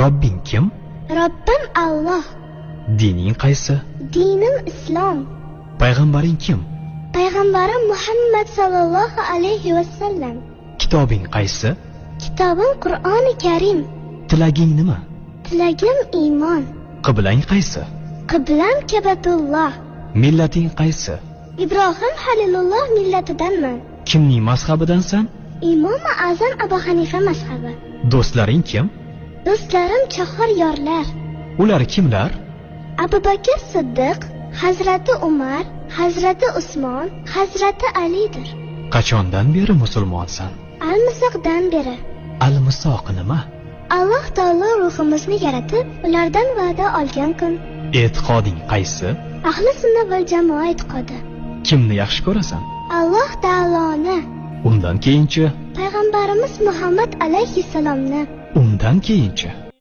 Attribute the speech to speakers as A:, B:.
A: Robbing kim?
B: Robbim Alloh.
A: Dining qaysi?
B: Dinim Islom.
A: Payg'ambaring kim?
B: Payg'ambarim Muhammad sallallohu alayhi va sallam.
A: Kitobing qaysi?
B: Kitobim Qur'oni Karim.
A: Tilaging nima?
B: Tilagim iymon.
A: Qiblang qaysi?
B: Qiblam Kabatulloh.
A: Millating qaysi?
B: Ibrohim Halilulloh millatidanman.
A: Kimning mazhabidansan?
B: Imom Azam Abu Hanifa mazhabi.
A: Do'stlaring kim?
B: Do'stlarim chahor yorlar.
A: Ular kimlar?
B: Abu Bakr Siddiq, Hazrati Umar, Hazrati Usmon, Hazrati Alidir.
A: Qachondan beri musulmonsan?
B: Al-Misoqdan beri.
A: Al-Misoq nima?
B: Alloh taolo ruhimizni yaratib, ulardan va'da olgan kun.
A: E'tiqoding qaysi?
B: Ahli sunna va jamoa e'tiqodi.
A: Kimni yaxshi ko'rasan?
B: Alloh taoloni.
A: Undan keyinchi?
B: Payg'ambarimiz Muhammad alayhissalomni.
A: Undan keyinchi?